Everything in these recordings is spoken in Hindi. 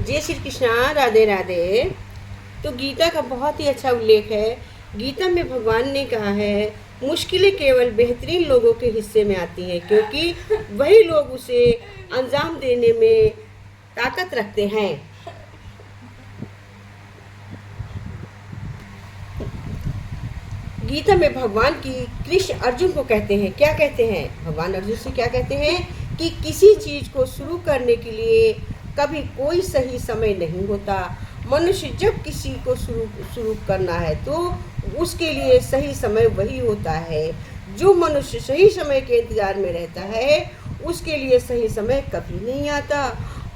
जय श्री कृष्णा, राधे राधे। तो गीता का बहुत ही अच्छा उल्लेख है। गीता में भगवान ने कहा है, मुश्किलें केवल बेहतरीन लोगों के हिस्से में आती हैं, क्योंकि वही लोग उसे अंजाम देने में ताकत रखते हैं। गीता में भगवान की कृष्ण अर्जुन को कहते हैं, क्या कहते हैं? भगवान अर्जुन से क्या कहते हैं कि किसी चीज को शुरू करने के लिए कभी कोई सही समय नहीं होता। मनुष्य जब किसी को शुरू करना है तो उसके लिए सही समय वही होता है। जो मनुष्य सही समय के इंतजार में रहता है उसके लिए सही समय कभी नहीं आता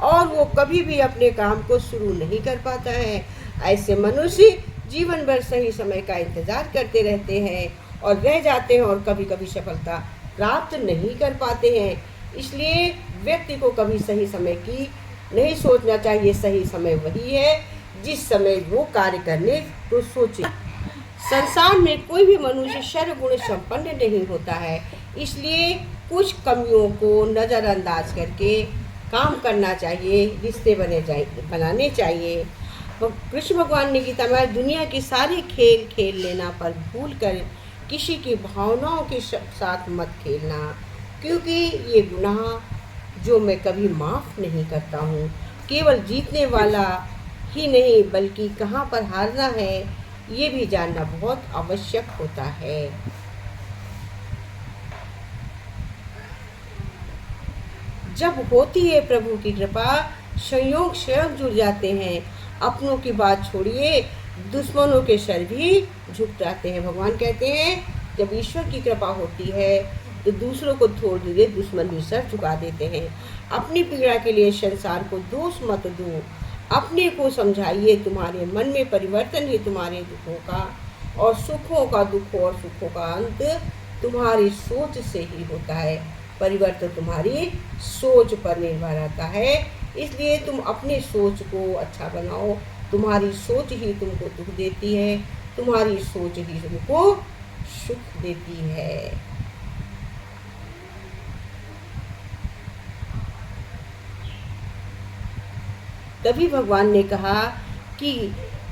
और वो कभी भी अपने काम को शुरू नहीं कर पाता है। ऐसे मनुष्य जीवन भर सही समय का इंतजार करते रहते हैं और रह जाते हैं और कभी कभी सफलता प्राप्त नहीं कर पाते हैं। इसलिए व्यक्ति को कभी सही समय की नहीं सोचना चाहिए। सही समय वही है जिस समय वो कार्य करने को सोचे। संसार में कोई भी मनुष्य सर्वगुण संपन्न नहीं होता है, इसलिए कुछ कमियों को नज़रअंदाज करके काम करना चाहिए, रिश्ते बनाने चाहिए। कृष्ण भगवान ने गीता में दुनिया के सारे खेल खेल लेना पर भूल कर किसी की भावनाओं के साथ मत खेलना, क्योंकि ये गुनाह जो मैं कभी माफ़ नहीं करता हूँ। केवल जीतने वाला ही नहीं बल्कि कहाँ पर हारना है ये भी जानना बहुत आवश्यक होता है। जब होती है प्रभु की कृपा, संयोग स्वयं जुड़ जाते हैं। अपनों की बात छोड़िए, दुश्मनों के सर भी झुक जाते हैं। भगवान कहते हैं जब ईश्वर की कृपा होती है तो दूसरों को छोड़ दीजिए, दुश्मन भी सर झुका देते हैं। अपनी पीड़ा के लिए संसार को दोष मत दो, अपने को समझाइए। तुम्हारे मन में परिवर्तन ही तुम्हारे दुखों का और सुखों का दुख और सुखों का अंत तुम्हारी सोच से ही होता है। परिवर्तन तुम्हारी सोच पर निर्भर रहता है, इसलिए तुम अपनी सोच को अच्छा बनाओ। तुम्हारी सोच ही तुमको दुख देती है, तुम्हारी सोच ही तुमको सुख देती है। तभी भगवान ने कहा कि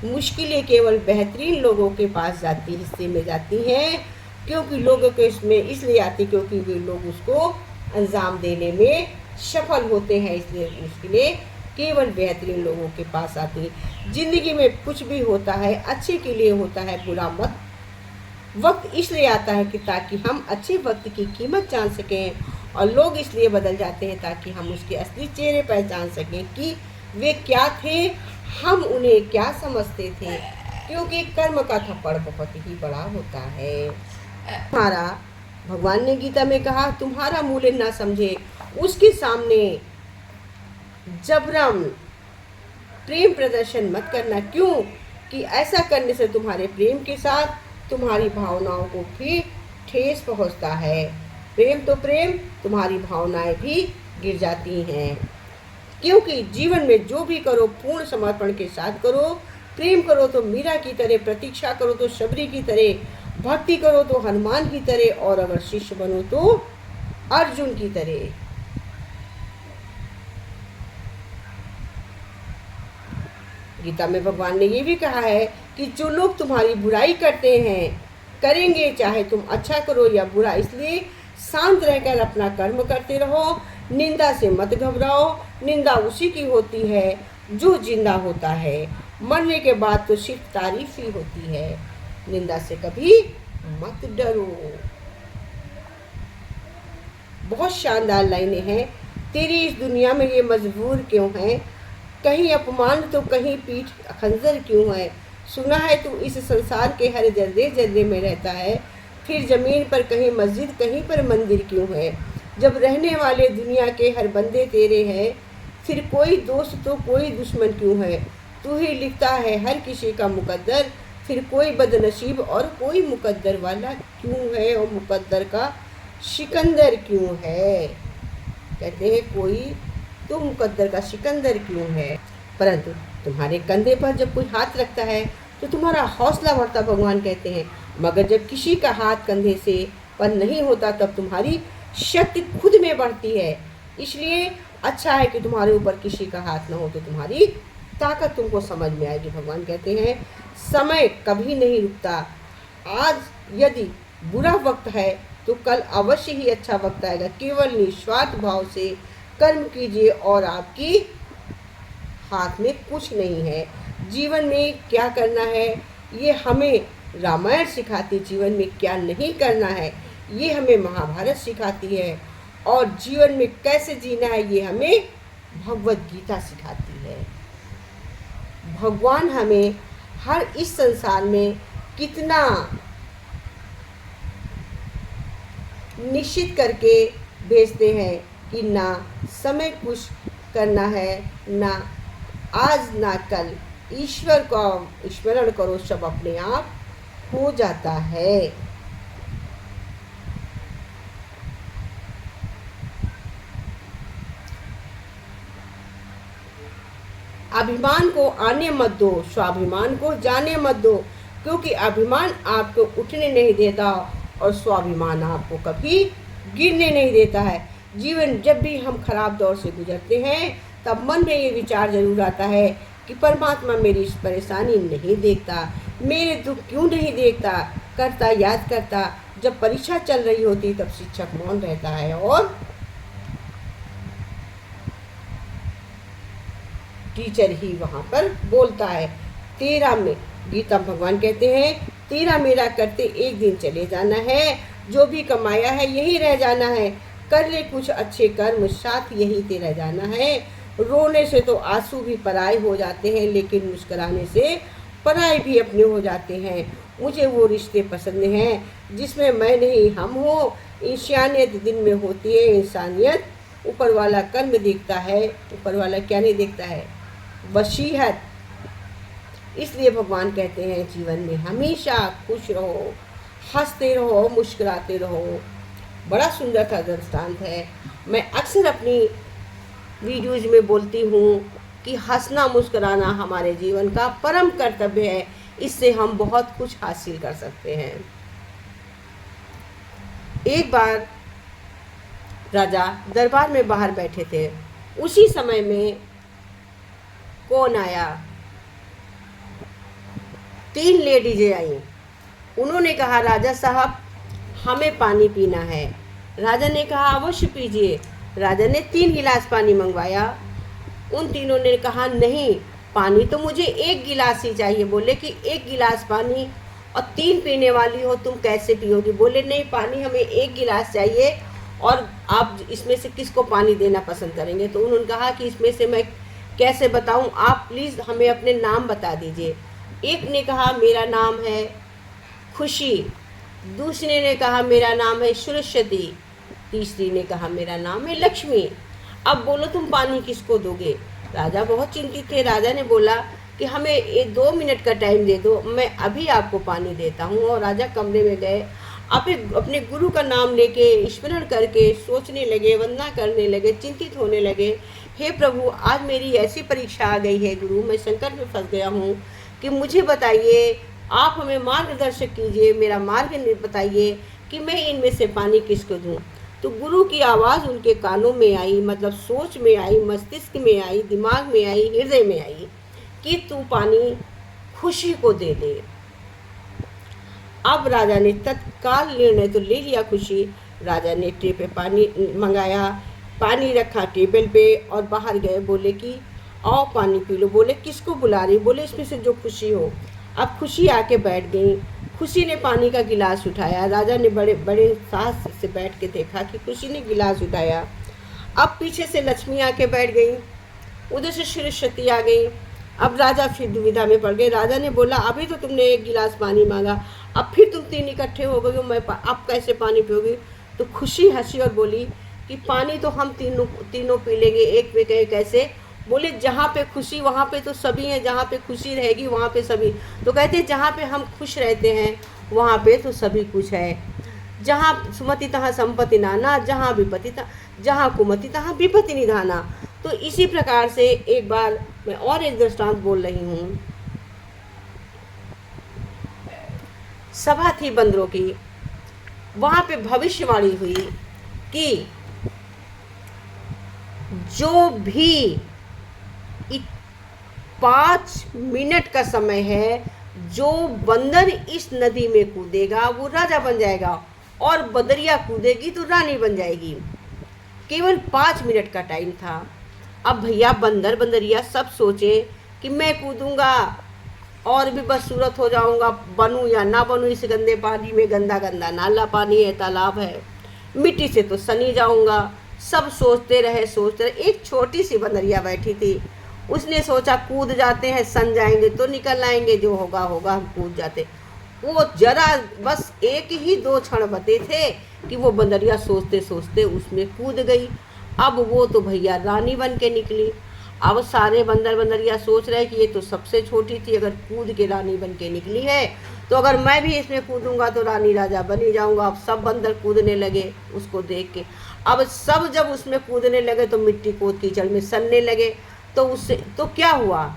मुश्किलें केवल बेहतरीन लोगों के पास हिस्से में जाती हैं, क्योंकि लोगों के इसमें इसलिए आती क्योंकि वे लोग उसको अंजाम देने में सफल होते हैं। इसलिए मुश्किलें केवल बेहतरीन लोगों के पास आती हैं। जिंदगी में कुछ भी होता है अच्छे के लिए होता है, बुरा मत। वक्त इसलिए आता है कि ताकि हम अच्छे वक्त की कीमत जान सकें, और लोग इसलिए बदल जाते हैं ताकि हम उसके असली चेहरे पहचान सकें कि वे क्या थे, हम उन्हें क्या समझते थे, क्योंकि कर्म का थप्पड़ बहुत ही बड़ा होता है। तुम्हारा भगवान ने गीता में कहा, तुम्हारा मूल्य ना समझे उसके सामने जबरन प्रेम प्रदर्शन मत करना। क्यों कि ऐसा करने से तुम्हारे प्रेम के साथ तुम्हारी भावनाओं को भी ठेस पहुंचता है। प्रेम तो प्रेम, तुम्हारी भावनाएं भी गिर जाती हैं। क्योंकि जीवन में जो भी करो पूर्ण समर्पण के साथ करो। प्रेम करो तो मीरा की तरह, प्रतीक्षा करो तो शबरी की तरह, भक्ति करो तो हनुमान की तरह, और अगर शिष्य बनो तो अर्जुन की तरह। गीता में भगवान ने ये भी कहा है कि जो लोग तुम्हारी बुराई करते हैं करेंगे, चाहे तुम अच्छा करो या बुरा, इसलिए शांत रहकर अपना कर्म करते रहो। निंदा से मत घबराओ, निंदा उसी की होती है जो जिंदा होता है। मरने के बाद तो सिर्फ तारीफ ही होती है। निंदा से कभी मत डरो। बहुत शानदार लाइनें हैं। तेरी इस दुनिया में ये मजबूर क्यों है, कहीं अपमान तो कहीं पीठ खंजर क्यों है। सुना है तू इस संसार के हर जर्रे जर्रे में रहता है, फिर जमीन पर कहीं मस्जिद कहीं पर मंदिर क्यों है। जब रहने वाले दुनिया के हर बंदे तेरे हैं, फिर कोई दोस्त तो कोई दुश्मन क्यों है। तू ही लिखता है हर किसी का मुकद्दर, फिर कोई बदनसीब और कोई मुकद्दर वाला क्यों है, और मुकद्दर का सिकंदर क्यों है। कहते हैं कोई तो मुकद्दर का सिकंदर क्यों है। परंतु तुम्हारे कंधे पर जब कोई हाथ रखता है तो तुम्हारा हौसला बढ़ता, भगवान कहते हैं। मगर जब किसी का हाथ कंधे से पर नहीं होता तब तुम्हारी शक्ति खुद में बढ़ती है। इसलिए अच्छा है कि तुम्हारे ऊपर किसी का हाथ ना हो, तो तुम्हारी ताकत तुमको समझ में आएगी। भगवान कहते हैं समय कभी नहीं रुकता। आज यदि बुरा वक्त है तो कल अवश्य ही अच्छा वक्त आएगा। केवल निस्वार्थ भाव से कर्म कीजिए और आपकी हाथ में कुछ नहीं है। जीवन में क्या करना है ये हमें रामायण सिखाती, जीवन में क्या नहीं करना है ये हमें महाभारत सिखाती है, और जीवन में कैसे जीना है ये हमें भगवत गीता सिखाती है। भगवान हमें हर इस संसार में कितना निश्चित करके भेजते हैं कि ना समय कुछ करना है, ना आज ना कल। ईश्वर का स्मरण करो, सब अपने आप हो जाता है। अभिमान को आने मत दो, स्वाभिमान को जाने मत दो, क्योंकि अभिमान आपको उठने नहीं देता और स्वाभिमान आपको कभी गिरने नहीं देता है। जीवन जब भी हम खराब दौर से गुजरते हैं तब मन में ये विचार जरूर आता है कि परमात्मा मेरी इस परेशानी नहीं देखता, मेरे दुख क्यों नहीं देखता, करता याद करता। जब परीक्षा चल रही होती तब शिक्षक मौन रहता है और टीचर ही वहाँ पर बोलता है। तेरा में गीता भगवान कहते हैं तेरा मेरा करते एक दिन चले जाना है, जो भी कमाया है यही रह जाना है। कर ले कुछ अच्छे कर्म, साथ यही तेरा जाना है। रोने से तो आंसू भी पराए हो जाते हैं, लेकिन मुस्कुराने से पराए भी अपने हो जाते हैं। मुझे वो रिश्ते पसंद हैं जिसमें मैं नहीं हम हो। इंसानियत दिन में होती है इंसानियत, ऊपर वाला कर्म देखता है, ऊपर वाला क्या नहीं देखता है, वसीयत। इसलिए भगवान कहते हैं जीवन में हमेशा खुश रहो, हंसते रहो, मुस्कुराते रहो। बड़ा सुंदर सा दृष्टांत है। मैं अक्सर अपनी वीडियोज में बोलती हूँ कि हंसना मुस्कुराना हमारे जीवन का परम कर्तव्य है, इससे हम बहुत कुछ हासिल कर सकते हैं। एक बार राजा दरबार में बाहर बैठे थे, उसी समय में कौन आया, 3 लेडीजें आई। उन्होंने कहा राजा साहब हमें पानी पीना है। राजा ने कहा अवश्य पीजिए। राजा ने 3 गिलास पानी मंगवाया। उन तीनों ने कहा नहीं, पानी तो मुझे 1 गिलास ही चाहिए। बोले कि 1 गिलास पानी और 3 पीने वाली हो, तुम कैसे पियोगी? बोले नहीं, पानी हमें 1 गिलास चाहिए, और आप इसमें से किसको पानी देना पसंद करेंगे? तो उन्होंने कहा कि इसमें से मैं कैसे बताऊं, आप प्लीज़ हमें अपने नाम बता दीजिए। एक ने कहा मेरा नाम है खुशी, दूसरे ने कहा मेरा नाम है सरस्वती, तीसरी ने कहा मेरा नाम है लक्ष्मी। अब बोलो तुम पानी किसको दोगे? राजा बहुत चिंतित थे। राजा ने बोला कि हमें 2 मिनट का टाइम दे दो, मैं अभी आपको पानी देता हूँ। और राजा कमरे में गए, अपने गुरु का नाम लेके स्मरण करके सोचने लगे, वंदना करने लगे, चिंतित होने लगे। हे प्रभु, आज मेरी ऐसी परीक्षा आ गई है गुरु, मैं संकट में फंस गया हूँ कि मुझे बताइए, आप हमें मार्गदर्शक कीजिए, मेरा मार्ग बताइए कि मैं इनमें से पानी किसको दूँ। तो गुरु की आवाज़ उनके कानों में आई, मतलब सोच में आई, मस्तिष्क में आई, दिमाग में आई, हृदय में आई कि तू पानी खुशी को दे दे। अब राजा ने तत्काल निर्णय तो ले लिया। खुशी राजा ने ट्रे पे पानी मंगाया, पानी रखा टेबल पे और बाहर गए। बोले कि आओ पानी पी लो। बोले किसको बुला रही? बोले इसमें से जो खुशी हो। अब खुशी आके बैठ गई। खुशी ने पानी का गिलास उठाया। राजा ने बड़े बड़े साहस से बैठ के देखा कि खुशी ने गिलास उठाया। अब पीछे से लक्ष्मी आके बैठ गई, उधर से सरस्वती आ गई। अब राजा फिर दुविधा में पड़ गए। राजा ने बोला अभी तो तुमने 1 गिलास पानी मांगा, अब फिर तुम 3 इकट्ठे हो गए हो, मैं अब कैसे पानी पियोगी? तो खुशी हंसी और बोली कि पानी तो हम तीनों पी लेंगे, एक पे कहे कैसे? बोले जहाँ पे खुशी वहाँ पे तो सभी हैं, जहाँ पे खुशी रहेगी वहाँ पे सभी। तो कहते जहाँ पे हम खुश रहते हैं वहाँ पे तो सभी कुछ है। जहाँ सुमति तहाँ संपत्ति नाना, जहाँ विपत्ति जहाँ कुमति तहाँ विपत्ति निधाना। तो इसी प्रकार से एक बार मैं और एक दृष्टांत बोल रही हूँ। सभा थी बंदरों की, वहाँ पे भविष्यवाणी हुई कि जो भी 5 मिनट का समय है, जो बंदर इस नदी में कूदेगा वो राजा बन जाएगा, और बदरिया कूदेगी तो रानी बन जाएगी। केवल 5 मिनट का टाइम था। अब भैया बंदर बंदरिया सब सोचे कि मैं कूदूंगा और भी बदसूरत हो जाऊंगा, बनूं या ना बनूं इस गंदे पानी में, गंदा गंदा नाला पानी है, तालाब है, मिट्टी से तो सनी जाऊंगा। सब सोचते रहे सोचते रहे। एक छोटी सी बंदरिया बैठी थी, उसने सोचा कूद जाते हैं, सन जाएंगे तो निकल आएंगे, जो होगा होगा, हम कूद जाते। वो जरा बस 1 ही 2 क्षण बचे थे कि वो बंदरिया सोचते सोचते उसमें कूद गई। अब वो तो भैया रानी बन के निकली। अब सारे बंदर बंदरिया सोच रहे कि ये तो सबसे छोटी थी, अगर कूद के रानी बन के निकली है तो अगर मैं भी इसमें कूदूंगा तो रानी राजा बन ही जाऊंगा। अब सब बंदर कूदने लगे उसको देख के। अब सब जब उसमें कूदने लगे तो मिट्टी को कीचड़ में सनने लगे। तो उससे तो क्या हुआ,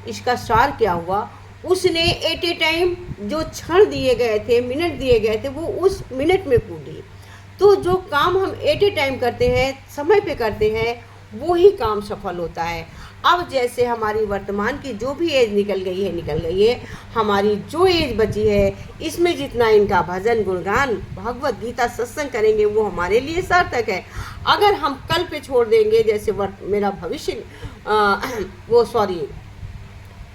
इसका सार क्या हुआ, उसने एट ए टाइम जो क्षण दिए गए थे, मिनट दिए गए थे, वो उस मिनट में कूदी। तो जो काम हम एट ए टाइम करते हैं, समय पे करते हैं, वो ही काम सफल होता है। अब जैसे हमारी वर्तमान की जो भी एज निकल गई है, हमारी जो एज बची है, इसमें जितना इनका भजन गुणगान भगवत गीता सत्संग करेंगे वो हमारे लिए सार्थक है। अगर हम कल पे छोड़ देंगे, जैसे मेरा भविष्य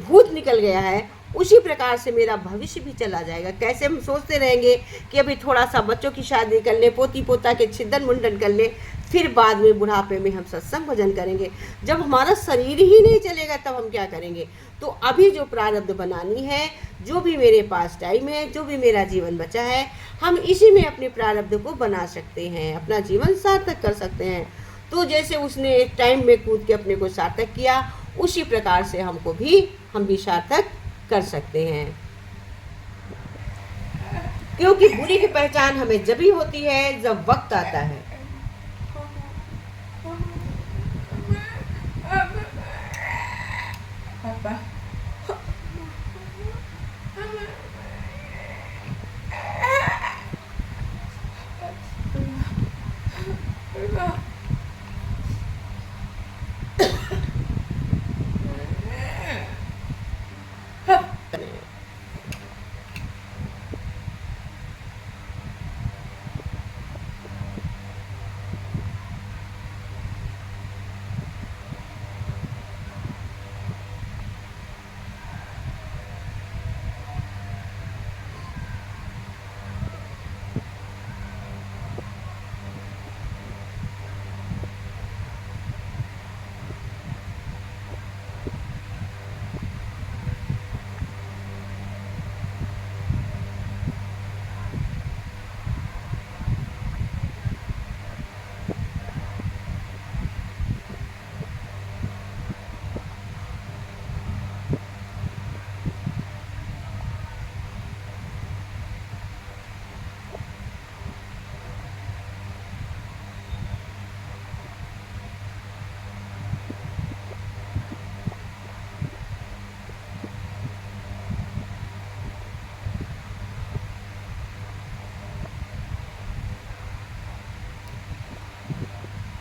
भूत निकल गया है, उसी प्रकार से मेरा भविष्य भी चला जाएगा। कैसे हम सोचते रहेंगे कि अभी थोड़ा सा बच्चों की शादी कर ले, पोती पोता के छिदन मुंडन कर ले, फिर बाद में बुढ़ापे में हम सत्संग भजन करेंगे। जब हमारा शरीर ही नहीं चलेगा तब हम क्या करेंगे। तो अभी जो प्रारब्ध बनानी है, जो भी मेरे पास टाइम है, जो भी मेरा जीवन बचा है, हम इसी में अपने प्रारब्ध को बना सकते हैं, अपना जीवन सार्थक कर सकते हैं। तो जैसे उसने टाइम में कूद के अपने को सार्थक किया, उसी प्रकार से हम भी सार्थक कर सकते हैं। क्योंकि बुरी की पहचान हमें जब ही होती है जब वक्त आता है।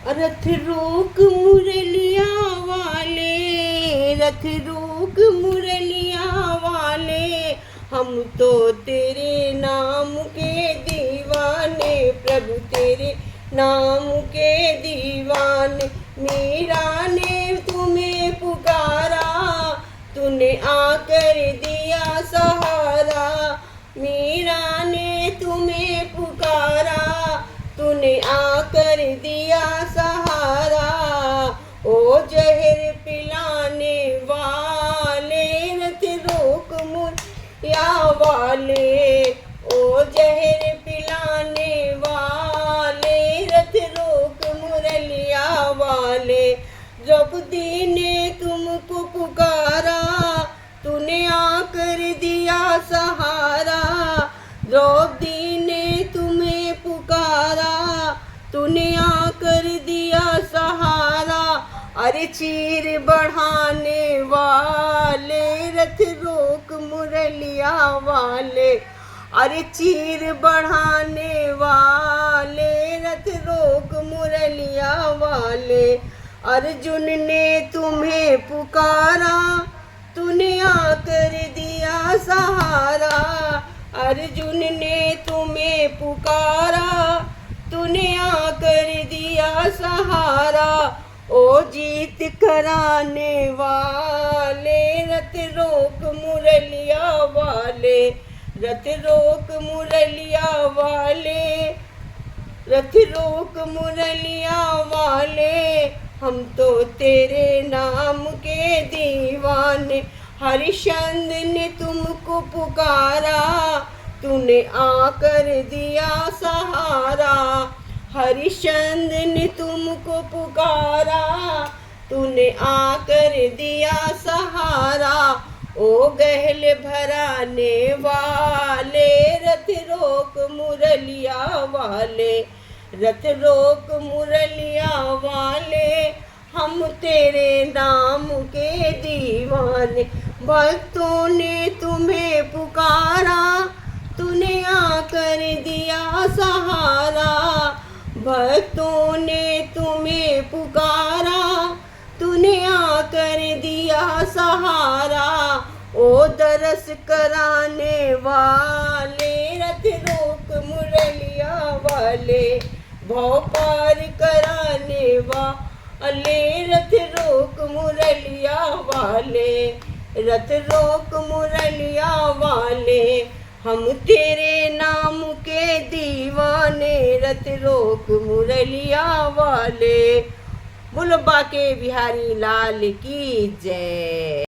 रथ रोक मुरलिया वाले, रथ रोक मुरलिया वाले, हम तो तेरे नाम के दीवाने, प्रभु तेरे नाम के दीवाने। मीरा ने तुम्हें पुकारा, तूने आकर दिया सहारा। मीरा ने तुम्हें पुकारा, तूने आकर दिया सहारा। ओ जहर पिलाने वाले, रथ रोक मुरलिया वाले, ओ जहर पिलाने वाले, रथ रोक मुरलिया वाले। द्रौपदी ने तुमको पुकारा, तूने आकर दिया सहारा। द्रौपदी ने तुम्हें पुकारा, तूने आकर दिया सहारा। अरे चीर बढ़ाने वाले, रथ रोक मुरलिया वाले, अरे चीर बढ़ाने वाले, रथ रोक मुरलिया वाले। अर्जुन ने तुम्हें पुकारा, तूने आकर दिया सहारा। अर्जुन ने तुम्हें पुकारा, तूने आकर दिया सहारा। ओ जीत कराने वाले, रथ रोक मुरलिया वाले, रथ रोक मुरलिया वाले, रथ रोक मुरलिया वाले। हम तो तेरे नाम के दीवाने। हरिश्चंद ने तुमको पुकारा, तूने आकर दिया सहारा। हरिश्चंद ने तुमको पुकारा, तूने आकर दिया सहारा। ओ गहल भराने वाले, रथ रोक मुरलिया वाले, रथ रोक मुरलिया वाले। हम तेरे नाम के दीवाने। भक्तों ने तुम्हें पुकारा, तूने आकर दिया सहारा। भक्तों ने तुम्हें पुकारा, तूने आकर दिया सहारा। ओ दरस कराने वाले, रथ रोक मुरलिया वाले, भव पार कराने वाले, रथ रोक मुरलिया वाले, रथ रोक मुरलिया वाले। हम तेरे नाम के दीवाने, रथ रोक मुरलिया वाले। बोलो बाके बिहारी लाल की जय।